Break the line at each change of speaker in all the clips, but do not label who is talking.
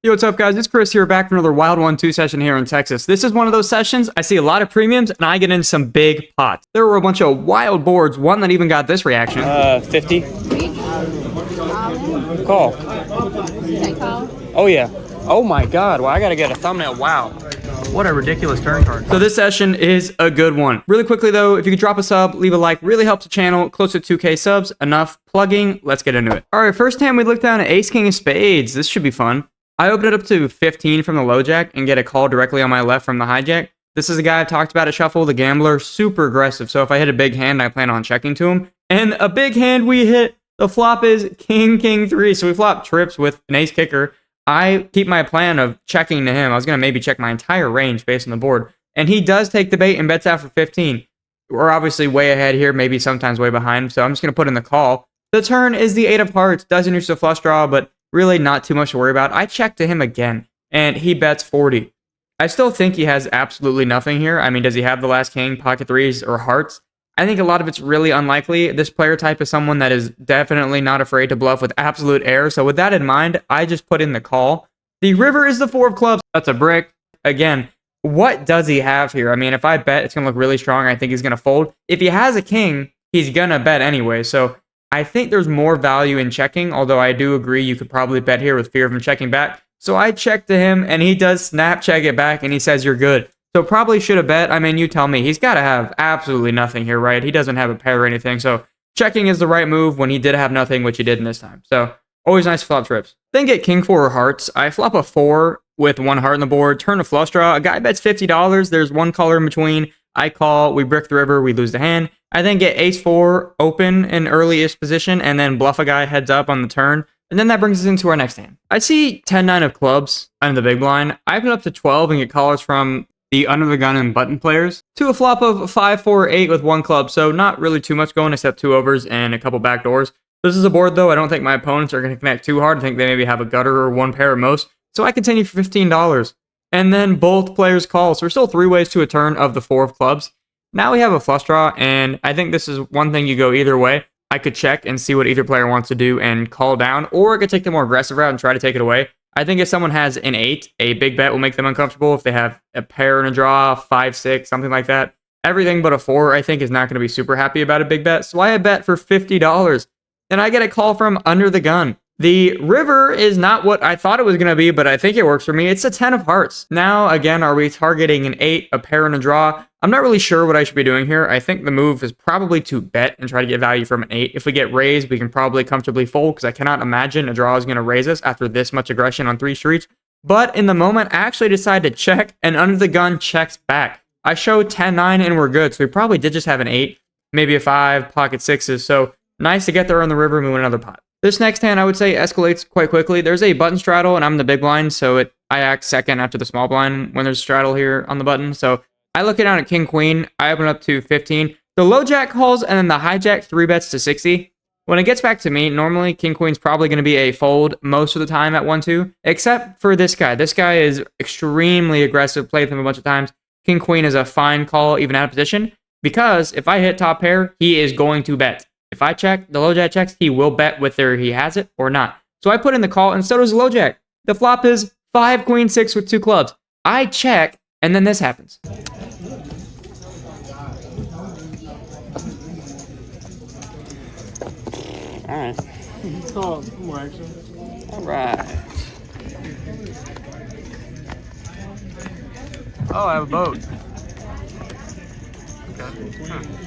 Yo, what's up, guys? It's Chris here, back for another Wild 1-2 session here in Texas. This is one of those sessions I see a lot of premiums, and I get in some big pots. There were a bunch of wild boards, one that even got this reaction.
50. Call. Oh, yeah. Oh, my God. Well, I got to get a thumbnail. Wow. What a ridiculous turn card. So this session is a good one. Really quickly, though, if you could drop a sub, leave a like, really helps the channel. Close to 2K subs. Enough plugging. Let's get into it. All right, first hand, we look down at Ace King of Spades. This should be fun. I open it up to 15 from the low jack and get a call directly on my left from the hijack. This is a guy I've talked about at Shuffle, the gambler, super aggressive. So if I hit a big hand, I plan on checking to him. And a big hand we hit, the flop is King, King 3. So we flop trips with an ace kicker. I keep my plan of checking to him. I was going to maybe check my entire range based on the board. And he does take the bait and bets out for 15. We're obviously way ahead here, maybe sometimes way behind. So I'm just going to put in the call. The turn is the 8 of hearts. Doesn't use the flush draw, but really not too much to worry about. I check to him again, and he bets 40. I still think he has absolutely nothing here. I mean, does he have the last king, pocket threes, or hearts? I think a lot of it's really unlikely. This player type is someone that is definitely not afraid to bluff with absolute air. So with that in mind, I just put in the call. The river is the 4 of clubs. That's a brick. Again, what does he have here? I mean, if I bet, it's going to look really strong. I think he's going to fold. If he has a king, he's going to bet anyway. So I think there's more value in checking, although I do agree you could probably bet here with fear of him checking back. So I check to him, and he does snap check it back, and he says you're good. So probably should have bet. I mean, you tell me. He's got to have absolutely nothing here, right? He doesn't have a pair or anything. So checking is the right move when he did have nothing, which he did in this time. So always nice flop trips. Then get king 4 hearts. I flop a 4 with 1 heart on the board, turn a flush draw. A guy bets $50. There's one color in between. I call, we brick the river, we lose the hand. I then get ace 4 open in earliest position and then bluff a guy heads up on the turn. And then that brings us into our next hand. I see 10-9 of clubs under the big blind. I open up to 12 and get callers from the under the gun and button players to a flop of 5, 4, 8 with 1 club. So not really too much going except 2 overs and a couple back doors. This is a board though. I don't think my opponents are going to connect too hard. I think they maybe have a gutter or 1 pair at most. So I continue for $15. And then both players call. So we're still 3 ways to a turn of the 4 of clubs. Now we have a flush draw, and I think this is one thing you go either way. I could check and see what either player wants to do and call down, or I could take the more aggressive route and try to take it away. I think if someone has an 8, a big bet will make them uncomfortable. If they have a pair and a draw, 5, 6, something like that. Everything but a 4, I think, is not going to be super happy about a big bet. So I bet for $50, and I get a call from under the gun. The river is not what I thought it was going to be, but I think it works for me. It's a 10 of hearts. Now, again, are we targeting an 8, a pair, and a draw? I'm not really sure what I should be doing here. I think the move is probably to bet and try to get value from an 8. If we get raised, we can probably comfortably fold because I cannot imagine a draw is going to raise us after this much aggression on 3 streets. But in the moment, I actually decided to check, and under the gun checks back. I showed 10-9, and we're good. So we probably did just have an 8, maybe a 5, pocket 6s. So nice to get there on the river and move another pot. This next hand, I would say, escalates quite quickly. There's a button straddle, and I'm the big blind, so I act second after the small blind when there's a straddle here on the button. So I look it down at king, queen. I open up to 15. The low jack calls, and then the hijack 3 bets to 60. When it gets back to me, normally king, queen's probably going to be a fold most of the time at 1-2, except for this guy. This guy is extremely aggressive, played with him a bunch of times. King, queen is a fine call, even out of position, because if I hit top pair, he is going to bet. If I check, the low jack checks, he will bet whether he has it or not. So I put in the call, and so does the low jack. The flop is 5, queen, 6 with 2 clubs. I check, and then this happens. All right.
Oh, more action.
All right. Oh, I have a boat. Okay.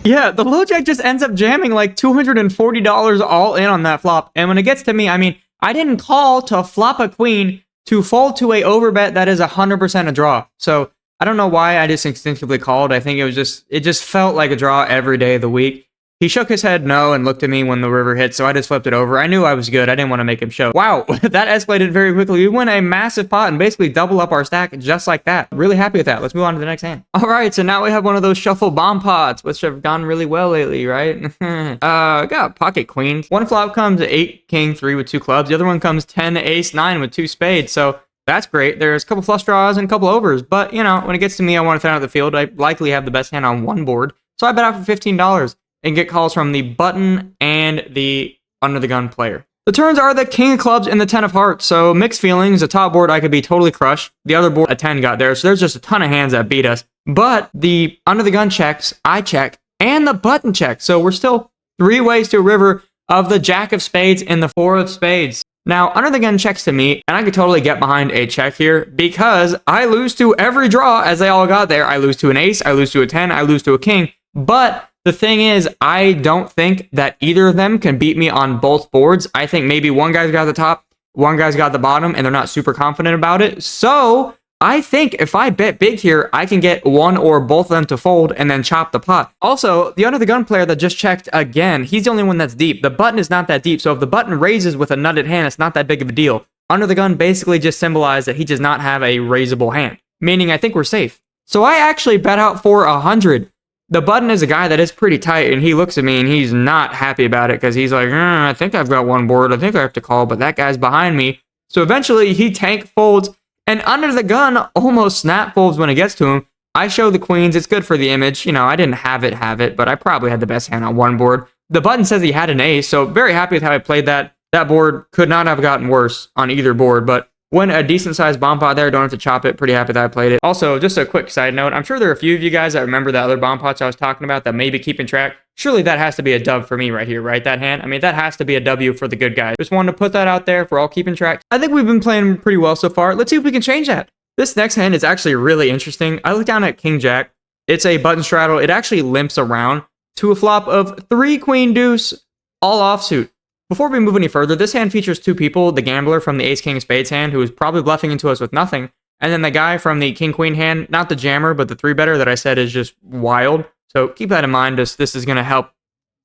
Yeah, the low jack just ends up jamming like $240 all in on that flop. And when it gets to me, I mean, I didn't call to flop a queen to fold to a overbet that is 100% a draw. So I don't know why I just instinctively called. I think it just felt like a draw every day of the week. He shook his head no and looked at me when the river hit, so I just flipped it over. I knew I was good. I didn't want to make him show. Wow, that escalated very quickly. We win a massive pot and basically double up our stack just like that. Really happy with that. Let's move on to the next hand. All right, so now we have one of those shuffle bomb pots, which have gone really well lately, right? Got pocket queens. One flop comes 8, king, 3 with 2 clubs. The other one comes 10, ace, 9 with 2 spades. So that's great. There's a couple flush draws and a couple overs. But, you know, when it gets to me, I want to thin out the field. I likely have the best hand on one board. So I bet out for $15. And get calls from the button and the under the gun player. The turns are the king of clubs and the 10 of hearts, so mixed feelings. The top board I could be totally crushed. The other board, a 10 got there, so there's just a ton of hands that beat us. But the under the gun checks, I check, and the button check. So we're still 3 ways to a river of the jack of spades and the 4 of spades. Now, under the gun checks to me, and I could totally get behind a check here because I lose to every draw as they all got there. I lose to an ace, I lose to a 10, I lose to a king. But the thing is, I don't think that either of them can beat me on both boards. I think maybe one guy's got the top, one guy's got the bottom, and they're not super confident about it. So I think if I bet big here, I can get one or both of them to fold and then chop the pot. Also, the under the gun player that just checked again, he's the only one that's deep. The button is not that deep, so if the button raises with a nutted hand, it's not that big of a deal. Under the gun basically just symbolized that he does not have a raisable hand, meaning I think we're safe. So I actually bet out for 100. The button is a guy that is pretty tight, and he looks at me and he's not happy about it because he's like, I think I've got one board. I think I have to call, but that guy's behind me. So eventually he tank folds, and under the gun almost snap folds when it gets to him. I show the queens. It's good for the image. You know, I didn't have it, but I probably had the best hand on one board. The button says he had an ace, so very happy with how I played that. That board could not have gotten worse on either board, but when a decent-sized bomb pot there, don't have to chop it. Pretty happy that I played it. Also, just a quick side note, I'm sure there are a few of you guys that remember the other bomb pots I was talking about that may be keeping track. Surely that has to be a dub for me right here, right? That hand? I mean, that has to be a W for the good guys. Just wanted to put that out there for all keeping track. I think we've been playing pretty well so far. Let's see if we can change that. This next hand is actually really interesting. I look down at King Jack. It's a button straddle. It actually limps around to a flop of 3 queen deuce, all offsuit. Before we move any further, this hand features 2 people, the gambler from the ace king of spades hand, who is probably bluffing into us with nothing, and then the guy from the king queen hand, not the jammer, but the 3-better that I said is just wild. So keep that in mind, this is going to help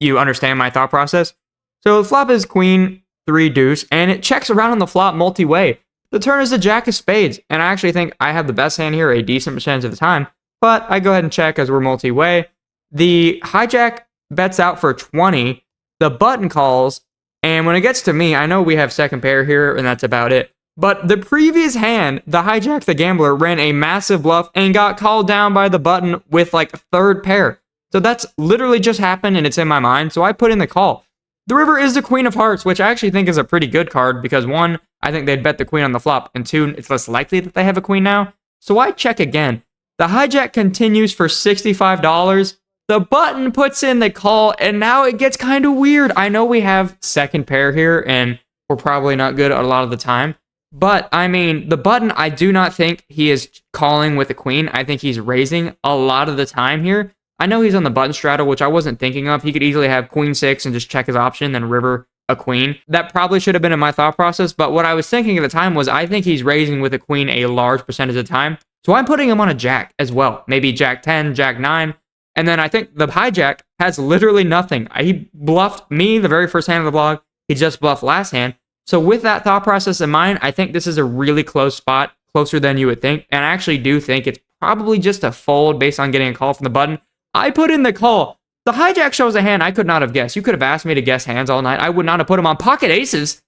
you understand my thought process. So the flop is queen 3 deuce, and it checks around on the flop multi-way. The turn is the jack of spades, and I actually think I have the best hand here a decent percentage of the time, but I go ahead and check as we're multi-way. The hijack bets out for 20, the button calls, and when it gets to me, I know we have second pair here, and that's about it. But the previous hand, the hijack, the gambler, ran a massive bluff and got called down by the button with like third pair. So that's literally just happened, and it's in my mind, so I put in the call. The river is the queen of hearts, which I actually think is a pretty good card because 1, I think they'd bet the queen on the flop, and 2, it's less likely that they have a queen now. So I check again. The hijack continues for $65. The button puts in the call, and now it gets kind of weird. I know we have second pair here, and we're probably not good a lot of the time. But, I mean, the button, I do not think he is calling with a queen. I think he's raising a lot of the time here. I know he's on the button straddle, which I wasn't thinking of. He could easily have queen 6 and just check his option, then river a queen. That probably should have been in my thought process, but what I was thinking at the time was I think he's raising with a queen a large percentage of the time. So I'm putting him on a jack as well. Maybe jack 10, jack 9. And then I think the hijack has literally nothing. He bluffed me the very first hand of the vlog. He just bluffed last hand. So with that thought process in mind, I think this is a really close spot, closer than you would think. And I actually do think it's probably just a fold based on getting a call from the button. I put in the call. The hijack shows a hand I could not have guessed. You could have asked me to guess hands all night. I would not have put him on pocket aces.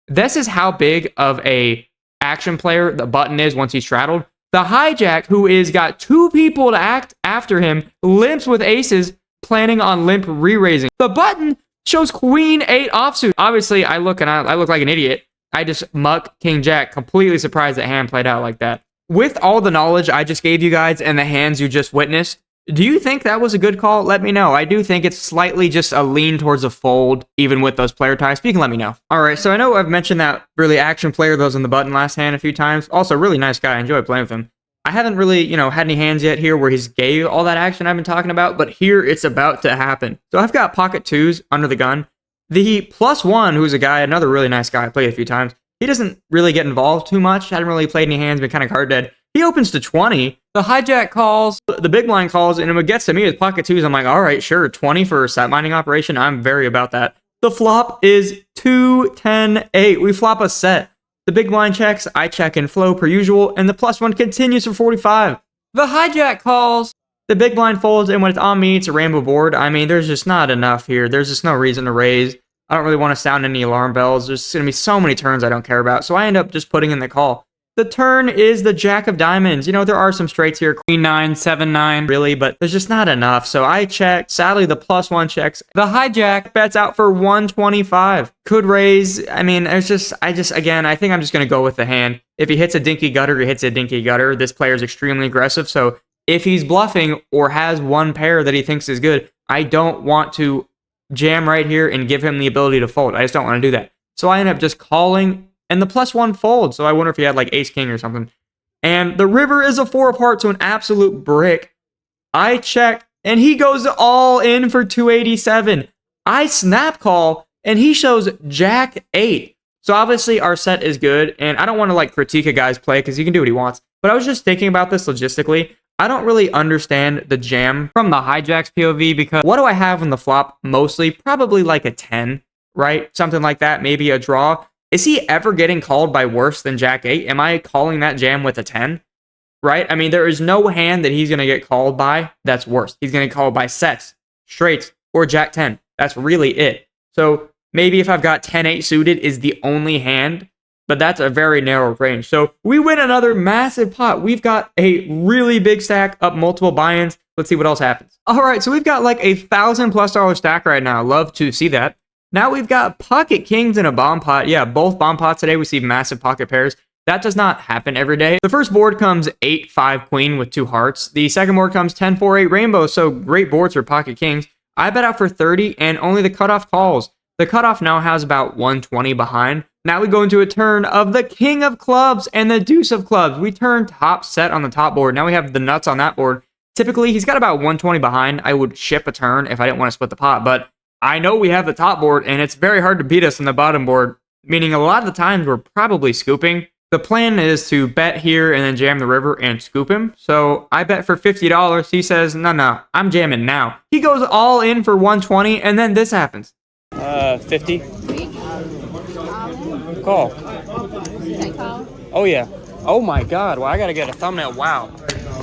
This is how big of a action player the button is once he's straddled. The hijack, who is got 2 people to act after him, limps with aces, planning on limp re-raising. The button shows queen 8 offsuit. Obviously, I look like an idiot. I just muck king jack, completely surprised that hand played out like that. With all the knowledge I just gave you guys and the hands you just witnessed, do you think that was a good call? Let me know. I do think it's slightly just a lean towards a fold, even with those player types. You can let me know. All right, so I know I've mentioned that really action player that was on the button last hand a few times. Also, really nice guy. I enjoy playing with him. I haven't really, had any hands yet here where he's gave all that action I've been talking about, but here it's about to happen. So I've got pocket 2s under the gun. The +1, who's a guy, another really nice guy, I played a few times. He doesn't really get involved too much. Hadn't really played any hands, been kind of card dead. He opens to 20. The hijack calls, the big blind calls, and when it gets to me with pocket 2s, I'm like, all right, sure, 20 for a set mining operation. I'm very about that. The flop is 2, 10, 8. We flop a set. The big blind checks, I check in flow per usual, and the +1 continues for 45. The hijack calls, the big blind folds, and when it's on me, it's a rainbow board. I mean, there's just not enough here. There's just no reason to raise. I don't really want to sound any alarm bells. There's going to be so many turns I don't care about, so I end up just putting in the call. The turn is the jack of diamonds. You know, there are some straights here. Queen 9, 7, 9, really, but there's just not enough. So I check. Sadly, the +1 checks. The hijack bets out for 125. Could raise. I mean, again, I think I'm just going to go with the hand. If he hits a dinky gutter, he hits a dinky gutter. This player is extremely aggressive. So if he's bluffing or has one pair that he thinks is good, I don't want to jam right here and give him the ability to fold. I just don't want to do that. So I end up just calling. And the +1 folds, so I wonder if he had like ace-king or something. And the river is a 4 of hearts, so an absolute brick. I check, and he goes all in for 287. I snap call, and he shows jack 8. So obviously our set is good, and I don't want to like critique a guy's play because he can do what he wants. But I was just thinking about this logistically. I don't really understand the jam from the hijack's POV because what do I have on the flop mostly? Probably like a 10, right? Something like that, maybe a draw. Is he ever getting called by worse than jack 8? Am I calling that jam with a 10? Right? I mean, there is no hand that he's going to get called by that's worse. He's going to get called by sets, straights, or jack 10. That's really it. So maybe if I've got 10-8 suited is the only hand, but that's a very narrow range. So we win another massive pot. We've got a really big stack up multiple buy-ins. Let's see what else happens. All right, so we've got like a $1,000+ stack right now. Love to see that. Now we've got pocket kings in a bomb pot. Yeah, both bomb pots today. We see massive pocket pairs. That does not happen every day. The first board comes 8-5 queen with 2 hearts. The second board comes 10-4-8 rainbow. So great boards for pocket kings. I bet out for 30 and only the cutoff calls. The cutoff now has about 120 behind. Now we go into a turn of the king of clubs and the deuce of clubs. We turn top set on the top board. Now we have the nuts on that board. Typically, he's got about 120 behind. I would ship a turn if I didn't want to split the pot, but I know we have the top board, and it's very hard to beat us on the bottom board, meaning a lot of the times we're probably scooping. The plan is to bet here and then jam the river and scoop him. So I bet for $50. He says, no, I'm jamming now. He goes all in for 120, and then this happens.
50. Call. Oh, yeah. Oh, my God. Well, I got to get a thumbnail. Wow.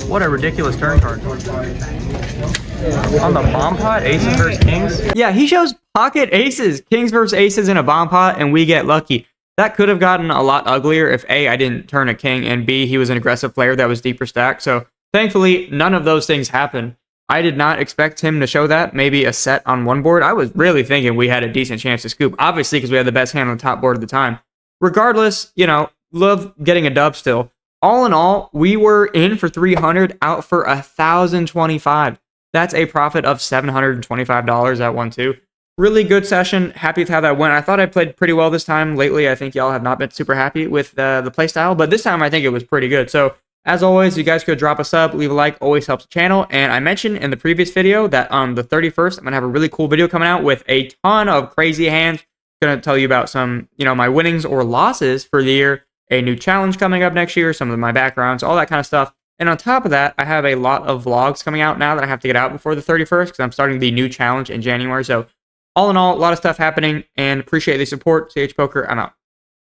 What a ridiculous turn card. On the bomb pot, aces versus kings? Yeah, he shows pocket aces. Kings versus aces in a bomb pot, and we get lucky. That could have gotten a lot uglier if A, I didn't turn a king, and B, he was an aggressive player that was deeper stacked. So thankfully, none of those things happened. I did not expect him to show that. Maybe a set on one board. I was really thinking we had a decent chance to scoop. Obviously, because we had the best hand on the top board at the time. Regardless, you know, love getting a dub still. All in all, we were in for 300, out for 1,025. That's a profit of $725 at 1-2. Really good session. Happy with how that went. I thought I played pretty well this time. Lately, I think y'all have not been super happy with the play style, but this time I think it was pretty good. So, as always, you guys could drop a sub, leave a like, always helps the channel. And I mentioned in the previous video that on the 31st, I'm going to have a really cool video coming out with a ton of crazy hands. I'm going to tell you about some, my winnings or losses for the year, a new challenge coming up next year, some of my backgrounds, all that kind of stuff. And on top of that, I have a lot of vlogs coming out now that I have to get out before the 31st because I'm starting the new challenge in January. So all in all, a lot of stuff happening and appreciate the support. chpoker, I'm out.